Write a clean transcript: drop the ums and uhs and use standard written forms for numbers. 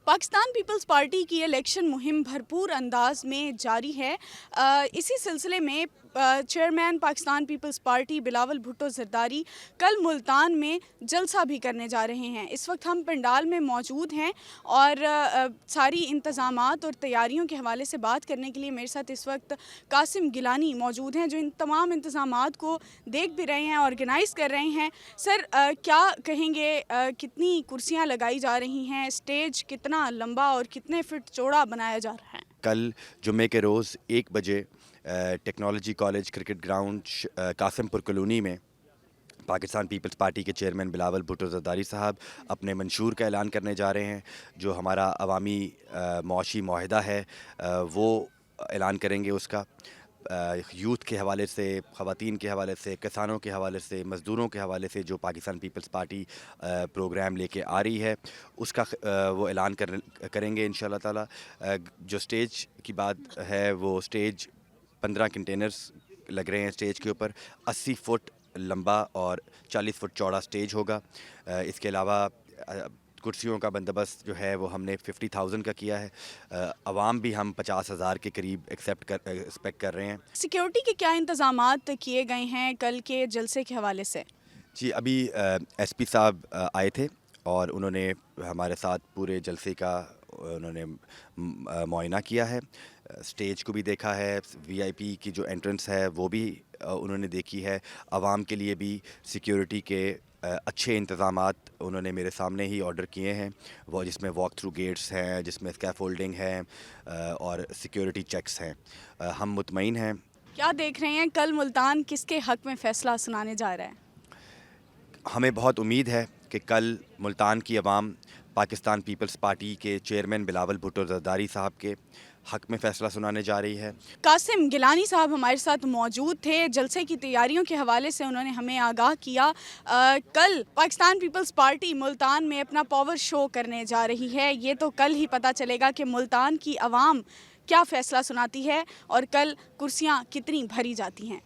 پاکستان پیپلز پارٹی کی الیکشن مہم بھرپور انداز میں جاری ہے۔ اسی سلسلے میں چیئرمین پاکستان پیپلز پارٹی بلاول بھٹو زرداری کل ملتان میں جلسہ بھی کرنے جا رہے ہیں۔ اس وقت ہم پنڈال میں موجود ہیں اور ساری انتظامات اور تیاریوں کے حوالے سے بات کرنے کے لیے میرے ساتھ اس وقت قاسم گیلانی موجود ہیں جو ان تمام انتظامات کو دیکھ بھی رہے ہیں، آرگنائز کر رہے ہیں۔ سر، کیا کہیں گے، کتنی کرسیاں لگائی جا رہی ہیں، اسٹیج کتنا لمبا اور کتنے فٹ چوڑا بنایا جا رہا ہے؟ کل جمعے کے روز 1 بجے technology college cricket ground Qasim پور کالونی میں پاکستان پیپلز پارٹی کے چیئرمین بلاول بھٹو زرداری صاحب اپنے منشور کا اعلان کرنے جا رہے ہیں، جو ہمارا عوامی معاشی معاہدہ ہے وہ اعلان کریں گے۔ اس کا یوتھ کے حوالے سے، خواتین کے حوالے سے، کسانوں کے حوالے سے، مزدوروں کے حوالے سے جو پاکستان پیپلز پارٹی پروگرام لے کے آ رہی ہے اس کا وہ اعلان کریں گے انشاءاللہ تعالی۔ جو سٹیج کی بات ہے، وہ سٹیج 15 کنٹینرز لگ رہے ہیں اسٹیج کے اوپر، 80 فٹ لمبا اور 40 فٹ چوڑا سٹیج ہوگا۔ اس کے علاوہ کرسیوں کا بندوبست جو ہے وہ ہم نے 50,000 کا کیا ہے۔ عوام بھی ہم 50,000 کے قریب ایکسپیکٹ کر رہے ہیں۔ سیکیورٹی کے کیا انتظامات کیے گئے ہیں کل کے جلسے کے حوالے سے؟ جی، ابھی ایس پی صاحب آئے تھے اور انہوں نے ہمارے ساتھ پورے جلسے کا انہوں نے معائنہ کیا ہے، سٹیج کو بھی دیکھا ہے، وی آئی پی کی جو انٹرنس ہے وہ بھی انہوں نے دیکھی ہے۔ عوام کے لیے بھی سیکیورٹی کے اچھے انتظامات انہوں نے میرے سامنے ہی آرڈر کیے ہیں، وہ جس میں واک تھرو گیٹس ہیں، جس میں اسکیفولڈنگ ہے اور سیکیورٹی چیکس ہیں۔ ہم مطمئن ہیں۔ کیا دیکھ رہے ہیں کل ملتان کس کے حق میں فیصلہ سنانے جا رہا ہے؟ ہمیں بہت امید ہے کہ کل ملتان کی عوام پاکستان پیپلز پارٹی کے چیئرمین بلاول بھٹو زرداری صاحب کے حق میں فیصلہ سنانے جا رہی ہے۔ قاسم گیلانی صاحب ہمارے ساتھ موجود تھے، جلسے کی تیاریوں کے حوالے سے انہوں نے ہمیں آگاہ کیا۔ کل پاکستان پیپلز پارٹی ملتان میں اپنا پاور شو کرنے جا رہی ہے، یہ تو کل ہی پتہ چلے گا کہ ملتان کی عوام کیا فیصلہ سناتی ہے اور کل کرسیاں کتنی بھری جاتی ہیں۔